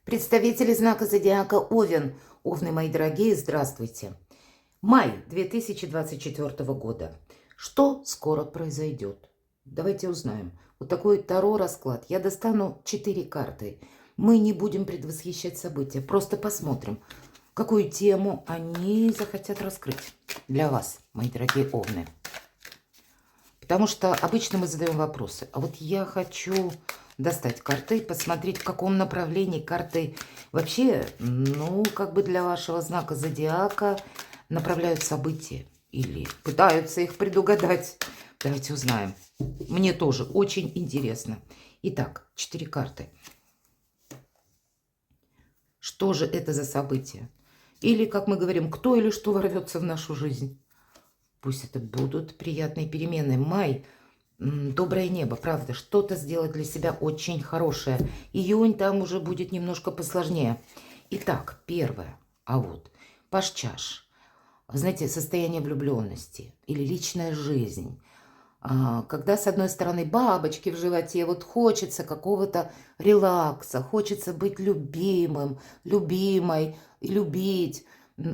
Представители знака зодиака Овен. Овны, мои дорогие, здравствуйте. Май 2024 года. Что скоро произойдет? Давайте узнаем. Вот такой Таро-расклад. Я достану 4 карты. Мы не будем предвосхищать события. Просто посмотрим, какую тему они захотят раскрыть для вас, мои дорогие Овны. Потому что обычно мы задаем вопросы. А вот я хочу достать карты, посмотреть, в каком направлении карты вообще, ну, как бы для вашего знака зодиака направляют события или пытаются их предугадать. Давайте узнаем. Мне тоже очень интересно. Итак, 4 карты. Что же это за событие? Или, как мы говорим, кто или что ворвется в нашу жизнь? Пусть это будут приятные перемены. Май. Доброе небо, правда, что-то сделать для себя очень хорошее. Июнь там уже будет немножко посложнее. Итак, первое. А вот, паж чаш. Знаете, состояние влюбленности или личная жизнь. Когда, с одной стороны, бабочки в животе, вот хочется какого-то релакса, хочется быть любимым, любимой, любить,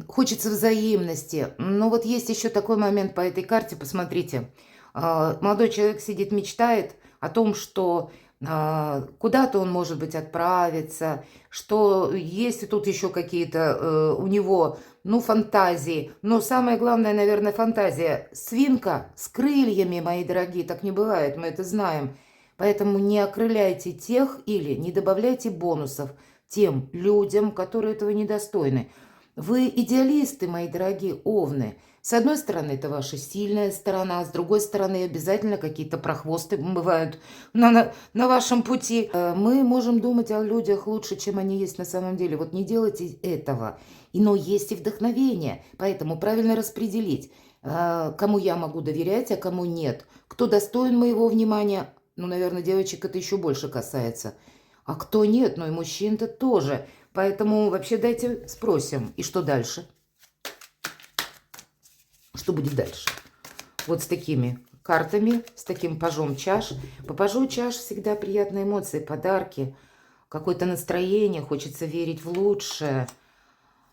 хочется взаимности. Но вот есть еще такой момент по этой карте, посмотрите. Молодой человек сидит, мечтает о том, что куда-то он, может быть, отправится, что есть тут еще какие-то у него, ну, фантазии. Но самое главное, наверное, фантазия. Свинка с крыльями, мои дорогие, так не бывает, мы это знаем. Поэтому не окрыляйте тех или не добавляйте бонусов тем людям, которые этого недостойны. Вы идеалисты, мои дорогие Овны. С одной стороны, это ваша сильная сторона, с другой стороны, обязательно какие-то прохвосты бывают на вашем пути. Мы можем думать о людях лучше, чем они есть на самом деле. Вот не делайте этого. Но есть и вдохновение, поэтому правильно распределить, кому я могу доверять, а кому нет. Кто достоин моего внимания, ну, наверное, девочек это еще больше касается. А кто нет, ну и мужчин-то тоже. Поэтому вообще дайте спросим, и что дальше? Что будет дальше? Вот с такими картами, с таким пажом чаш. По пажу чаш всегда приятные эмоции, подарки, какое-то настроение, хочется верить в лучшее.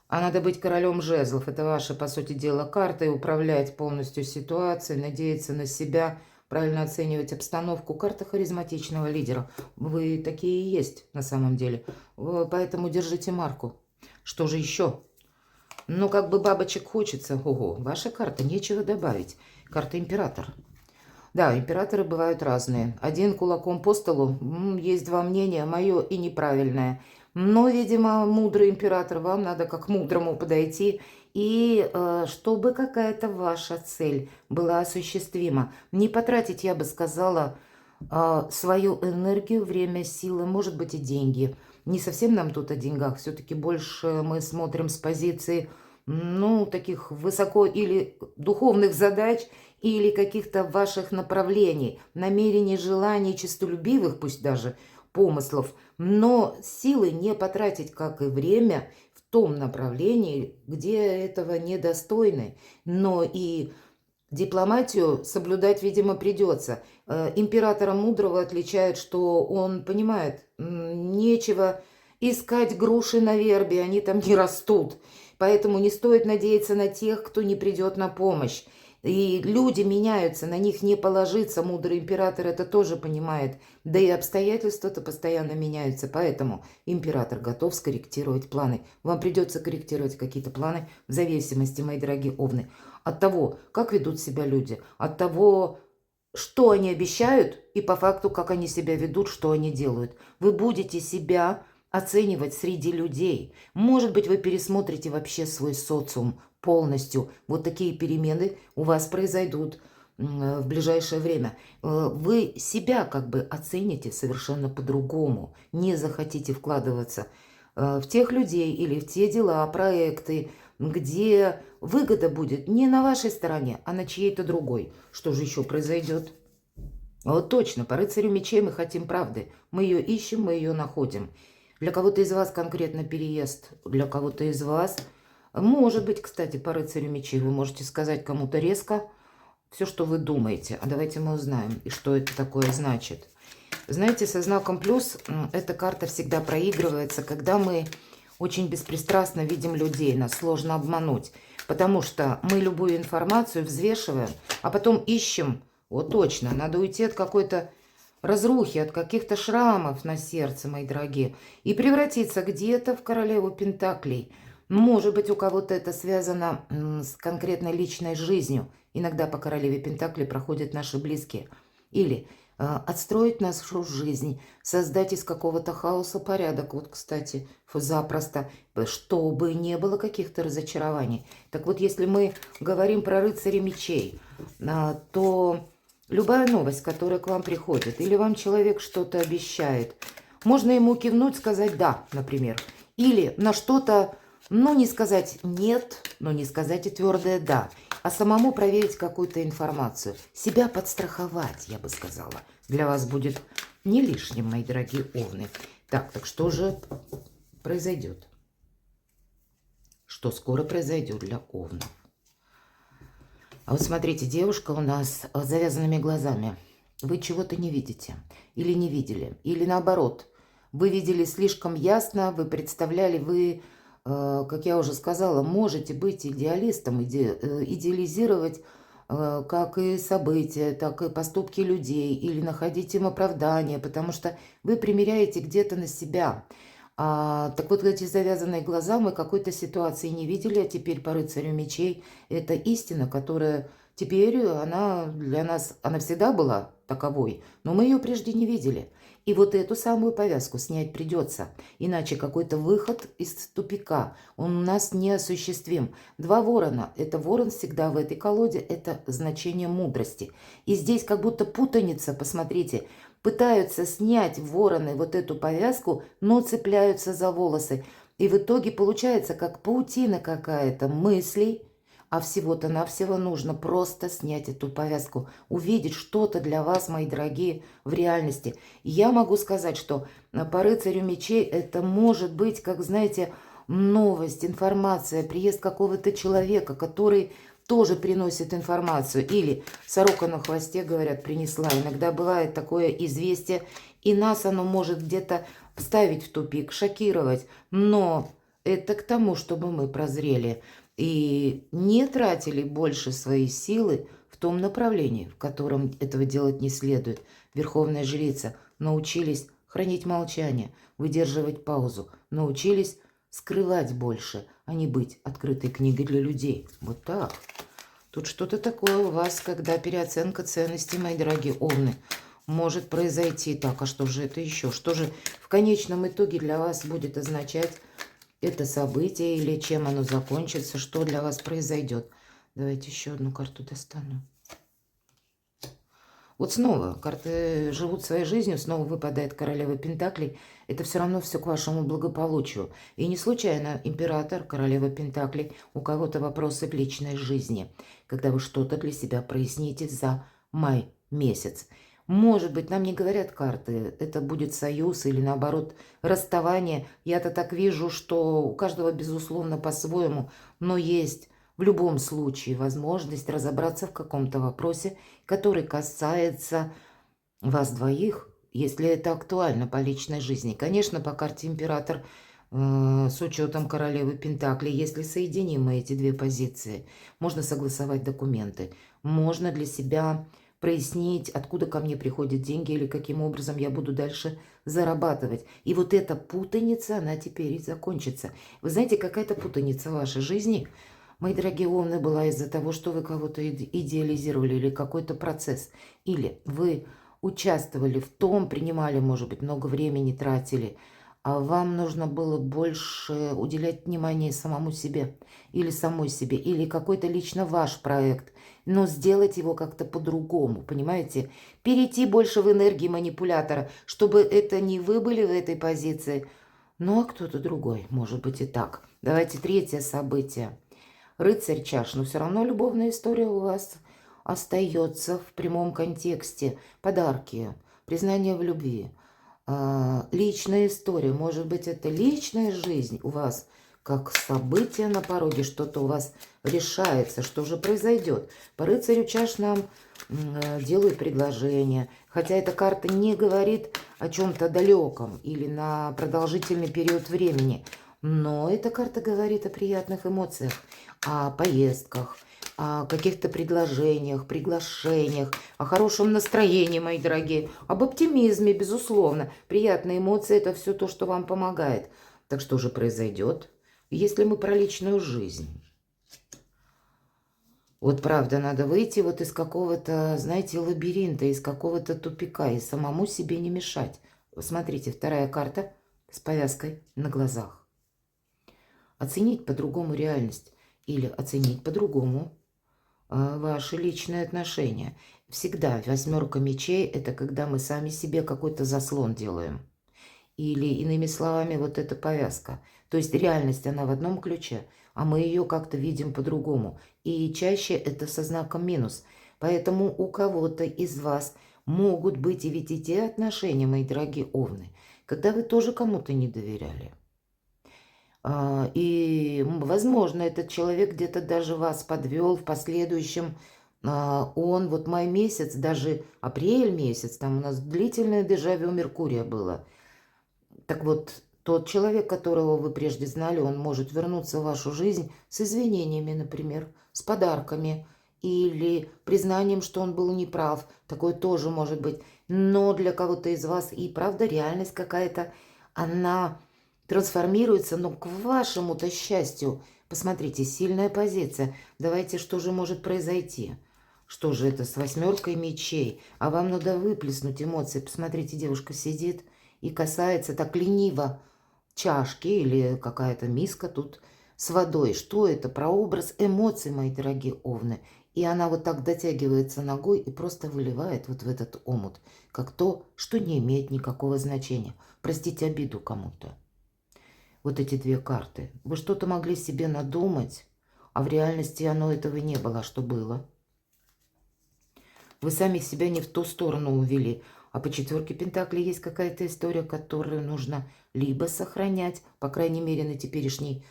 А надо быть королем жезлов. Это ваша, по сути дела, карта, и управлять полностью ситуацией, надеяться на себя, правильно оценивать обстановку. Карта харизматичного лидера. Вы такие и есть на самом деле. Поэтому держите марку. Что же еще? Ну, как бы бабочек хочется. Ого, ваша карта, нечего добавить. Карта император. Да, императоры бывают разные. Один кулаком по столу, есть два мнения, мое и неправильное. Но, видимо, мудрый император, вам надо как мудрому подойти. И чтобы какая-то ваша цель была осуществима. Не потратить, я бы сказала, свою энергию, время, силы, может быть, и деньги. Не совсем нам тут о деньгах, все-таки больше мы смотрим с позиции, ну, таких высоко или духовных задач, или каких-то ваших направлений, намерений, желаний, честолюбивых, пусть даже помыслов, но силы не потратить, как и время, в том направлении, где этого недостойны, но и дипломатию соблюдать, видимо, придется. Императора мудрого отличает, что он понимает, нечего искать груши на вербе, они там не растут. Поэтому не стоит надеяться на тех, кто не придет на помощь. И люди меняются, на них не положиться. Мудрый император это тоже понимает. Да и обстоятельства-то постоянно меняются. Поэтому император готов скорректировать планы. Вам придется корректировать какие-то планы в зависимости, мои дорогие Овны, от того, как ведут себя люди, от того, что они обещают, и по факту, как они себя ведут, что они делают. Вы будете себя оценивать среди людей. Может быть, вы пересмотрите вообще свой социум полностью. Вот такие перемены у вас произойдут в ближайшее время. Вы себя как бы оцените совершенно по-другому. Не захотите вкладываться в тех людей или в те дела, проекты, где выгода будет не на вашей стороне, а на чьей-то другой. Что же еще произойдет? Вот точно, по рыцарю мечей мы хотим правды. Мы ее ищем, мы ее находим. Для кого-то из вас конкретно переезд, для кого-то из вас, может быть, кстати, по рыцарю мечей, вы можете сказать кому-то резко все, что вы думаете. А давайте мы узнаем, и что это такое значит. Знаете, со знаком плюс эта карта всегда проигрывается, когда мы очень беспристрастно видим людей, нас сложно обмануть, потому что мы любую информацию взвешиваем, а потом ищем, вот точно, надо уйти от какой-то разрухи, от каких-то шрамов на сердце, мои дорогие, и превратиться где-то в королеву пентаклей. Может быть, у кого-то это связано с конкретной личной жизнью. Иногда по королеве пентаклей проходят наши близкие. Или отстроить нашу жизнь, создать из какого-то хаоса порядок. Вот, кстати, запросто, чтобы не было каких-то разочарований. Так вот, если мы говорим про рыцаря мечей, то любая новость, которая к вам приходит, или вам человек что-то обещает, можно ему кивнуть, сказать «да», например. Или на что-то, ну, не сказать «нет», но не сказать и твердое «да», а самому проверить какую-то информацию. Себя подстраховать, я бы сказала. Для вас будет не лишним, мои дорогие овны. Так что же произойдет? Что скоро произойдет для овнов? А вот смотрите, девушка у нас с завязанными глазами. Вы чего-то не видите или не видели. Или наоборот, вы видели слишком ясно, вы представляли, вы, как я уже сказала, можете быть идеалистом, идеализировать как и события, так и поступки людей, или находить им оправдание, потому что вы примеряете где-то на себя. Так вот, эти завязанные глаза мы какой-то ситуации не видели, а теперь по рыцарю мечей это истина, которая теперь, она для нас, она всегда была таковой, но мы ее прежде не видели. И вот эту самую повязку снять придется, иначе какой-то выход из тупика, он у нас неосуществим. Два ворона, это ворон всегда в этой колоде, это значение мудрости. И здесь как будто путаница, посмотрите, пытаются снять вороны вот эту повязку, но цепляются за волосы. И в итоге получается как паутина какая-то мыслей, а всего-то навсего нужно просто снять эту повязку, увидеть что-то для вас, мои дорогие, в реальности. И я могу сказать, что по рыцарю мечей это может быть, как, знаете, новость, информация, приезд какого-то человека, который тоже приносит информацию. Или сорока на хвосте, говорят, принесла. Иногда бывает такое известие, и нас оно может где-то вставить в тупик, шокировать. Но это к тому, чтобы мы прозрели и не тратили больше свои силы в том направлении, в котором этого делать не следует. Верховная жрица научились хранить молчание, выдерживать паузу, научились скрывать больше, а не быть открытой книгой для людей. Вот так. Тут что-то такое у вас, когда переоценка ценностей, мои дорогие овны, может произойти. Так, а что же это еще? Что же в конечном итоге для вас будет означать это событие, или чем оно закончится, что для вас произойдет? Давайте еще одну карту достану. Вот снова карты живут своей жизнью, снова выпадает королева пентаклей. Это все равно все к вашему благополучию. И не случайно император, королева пентаклей, у кого-то вопросы в личной жизни, когда вы что-то для себя проясните за май месяц. Может быть, нам не говорят карты, это будет союз или, наоборот, расставание. Я-то так вижу, что у каждого, безусловно, по-своему, но есть в любом случае возможность разобраться в каком-то вопросе, который касается вас двоих, если это актуально по личной жизни. Конечно, по карте император, с учетом королевы Пентаклей, если соединим мы эти две позиции, можно согласовать документы, можно для себя прояснить, откуда ко мне приходят деньги или каким образом я буду дальше зарабатывать. И вот эта путаница, она теперь и закончится. Вы знаете, какая-то путаница в вашей жизни, мои дорогие овны, была из-за того, что вы кого-то идеализировали или какой-то процесс. Или вы участвовали в том, принимали, может быть, много времени тратили, а вам нужно было больше уделять внимание самому себе или самой себе, или какой-то лично ваш проект, но сделать его как-то по-другому, понимаете? Перейти больше в энергии манипулятора, чтобы это не вы были в этой позиции, ну а кто-то другой, может быть и так. Давайте третье событие. Рыцарь чаш, но все равно любовная история у вас остается в прямом контексте. Подарки, признание в любви, личная история. Может быть, это личная жизнь у вас как событие на пороге, что-то у вас решается, что же произойдет. По рыцарю чаш нам делают предложение, хотя эта карта не говорит о чем-то далеком или на продолжительный период времени, но эта карта говорит о приятных эмоциях, о поездках, о каких-то предложениях, приглашениях, о хорошем настроении, мои дорогие, об оптимизме, безусловно. Приятные эмоции – это все то, что вам помогает. Так что же произойдет, если мы про личную жизнь? Вот правда, надо выйти вот из какого-то, знаете, лабиринта, из какого-то тупика и самому себе не мешать. Смотрите, вторая карта с повязкой на глазах. Оценить по-другому реальность или оценить по-другому ваши личные отношения. Всегда восьмерка мечей – это когда мы сами себе какой-то заслон делаем. Или, иными словами, вот эта повязка. То есть реальность, она в одном ключе, а мы ее как-то видим по-другому. И чаще это со знаком минус. Поэтому у кого-то из вас могут быть и ведь и те отношения, мои дорогие овны, когда вы тоже кому-то не доверяли. И, возможно, этот человек где-то даже вас подвел в последующем. Он, вот май месяц, даже апрель месяц, там у нас длительное дежавю Меркурия было. Так вот, тот человек, которого вы прежде знали, он может вернуться в вашу жизнь с извинениями, например, с подарками или признанием, что он был неправ. Такое тоже может быть. Но для кого-то из вас и правда реальность какая-то, она трансформируется, но к вашему-то счастью. Посмотрите, сильная позиция. Давайте, что же может произойти? Что же это с восьмеркой мечей? А вам надо выплеснуть эмоции. Посмотрите, девушка сидит и касается так лениво чашки или какая-то миска тут с водой. Что это? Прообраз эмоций, мои дорогие овны. И она вот так дотягивается ногой и просто выливает вот в этот омут, как то, что не имеет никакого значения. Простите обиду кому-то. Вот эти две карты. Вы что-то могли себе надумать, а в реальности оно этого не было, что было. Вы сами себя не в ту сторону увели. А по четверке пентаклей есть какая-то история, которую нужно либо сохранять, по крайней мере, на теперешний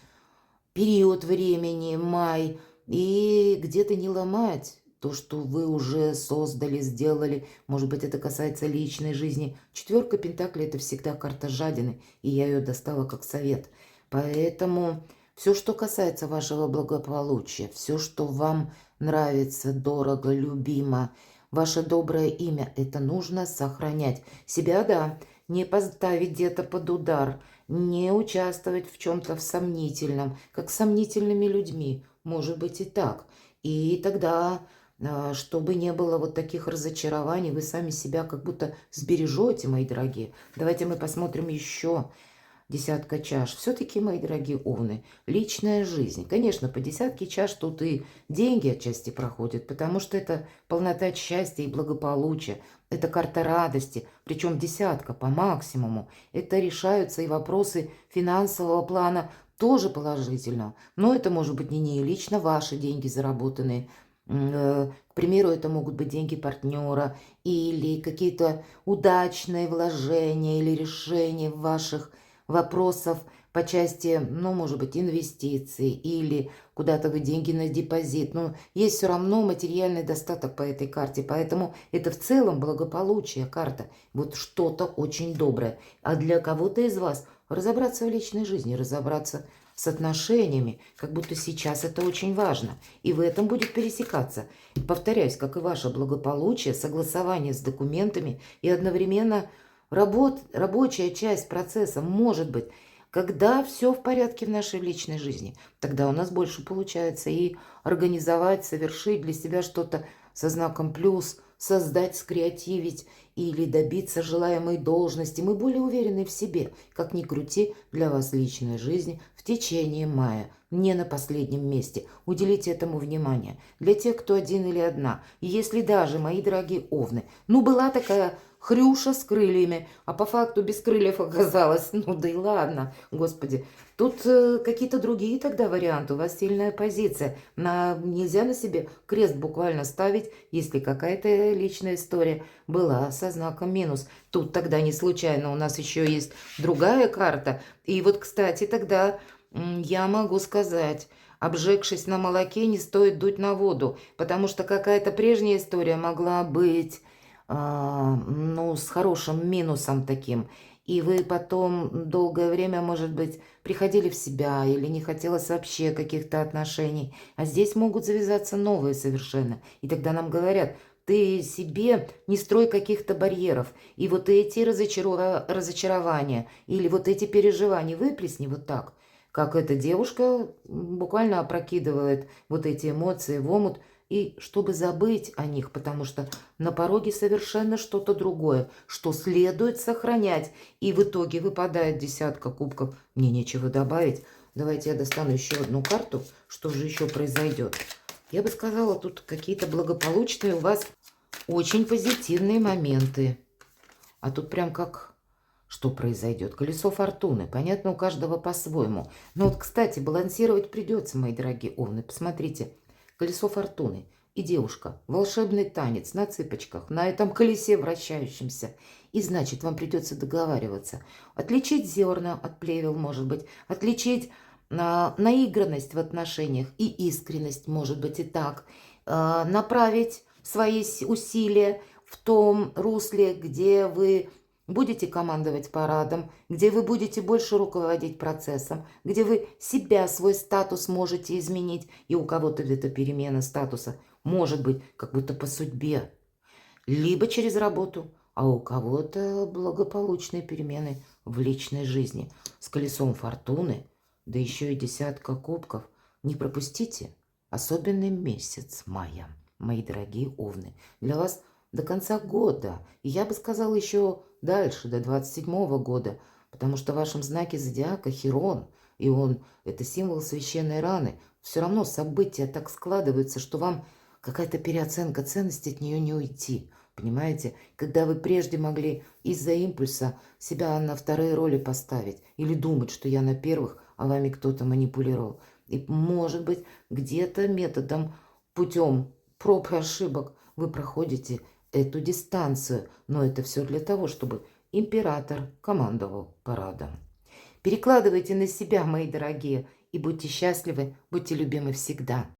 период времени, май, и где-то не ломать то, что вы уже создали, сделали. Может быть, это касается личной жизни. Четверка пентаклей – это всегда карта жадины, и я ее достала как совет. Поэтому все, что касается вашего благополучия, все, что вам нравится, дорого, любимо, ваше доброе имя, это нужно сохранять. Себя, да, не поставить где-то под удар, не участвовать в чем-то сомнительном, как с сомнительными людьми. Может быть и так. И тогда, чтобы не было вот таких разочарований, вы сами себя как будто сбережете, мои дорогие. Давайте мы посмотрим еще. Десятка чаш. Все-таки, мои дорогие овны, личная жизнь. Конечно, по десятке чаш тут и деньги отчасти проходят, потому что это полнота счастья и благополучия. Это карта радости, причем десятка по максимуму. Это решаются и вопросы финансового плана тоже положительно. Но это может быть не лично ваши деньги заработанные. К примеру, это могут быть деньги партнера или какие-то удачные вложения или решения ваших вопросов по части, ну, может быть, инвестиций или куда-то вы деньги на депозит. Но есть все равно материальный достаток по этой карте, поэтому это в целом благополучие карта. Вот что-то очень доброе. А для кого-то из вас разобраться в личной жизни, разобраться с отношениями, как будто сейчас это очень важно. И в этом будет пересекаться. Повторяюсь, как и ваше благополучие, согласование с документами и одновременно рабочая часть процесса может быть, когда все в порядке в нашей личной жизни. Тогда у нас больше получается и организовать, совершить для себя что-то со знаком плюс, создать, скреативить или добиться желаемой должности. Мы более уверены в себе. Как ни крути, для вас личная жизнь в течение мая не на последнем месте. Уделите этому внимание. Для тех, кто один или одна. И если даже, мои дорогие овны, ну была такая Хрюша с крыльями, а по факту без крыльев оказалось. Ну да и ладно, господи. Тут какие-то другие тогда варианты. У вас сильная позиция. Нельзя на себе крест буквально ставить, если какая-то личная история была со знаком минус. Тут тогда не случайно у нас еще есть другая карта. И вот, кстати, тогда Я могу сказать, обжегшись на молоке, не стоит дуть на воду, потому что какая-то прежняя история могла быть, ну, с хорошим минусом таким. И вы потом долгое время, может быть, приходили в себя или не хотелось вообще каких-то отношений. А здесь могут завязаться новые совершенно. И тогда нам говорят, ты себе не строй каких-то барьеров. И вот эти разочарования или вот эти переживания выплесни вот так, как эта девушка буквально опрокидывает вот эти эмоции в омут, и чтобы забыть о них, потому что на пороге совершенно что-то другое, что следует сохранять. И в итоге выпадает десятка кубков. Мне нечего добавить. Давайте я достану еще одну карту. Что же еще произойдет? Я бы сказала, тут какие-то благополучные у вас очень позитивные моменты. А тут прям как... Что произойдет? Колесо фортуны. Понятно, у каждого по-своему. Но вот, кстати, балансировать придется, мои дорогие овны. Посмотрите. Колесо фортуны. И девушка. Волшебный танец на цыпочках. На этом колесе вращающемся. И значит, вам придется договариваться. Отличить зерна от плевел, может быть. Отличить наигранность в отношениях и искренность, может быть, и так. Направить свои усилия в том русле, где вы будете командовать парадом, где вы будете больше руководить процессом, где вы себя, свой статус можете изменить. И у кого-то эта перемена статуса может быть как будто по судьбе, либо через работу, а у кого-то благополучные перемены в личной жизни. С колесом фортуны, да еще и десятка кубков. Не пропустите особенный месяц мая, мои дорогие овны. Для вас до конца года. И я бы сказала еще дальше, до 27-го года. Потому что в вашем знаке зодиака Хирон, и он это символ священной раны. Все равно события так складываются, что вам какая-то переоценка ценностей, от нее не уйти. Понимаете? Когда вы прежде могли из-за импульса себя на вторые роли поставить или думать, что я на первых, а вами кто-то манипулировал. И может быть где-то методом, путем проб и ошибок вы проходите эту дистанцию. Но это все для того, чтобы император командовал парадом. Перекладывайте на себя, мои дорогие, и будьте счастливы, будьте любимы всегда.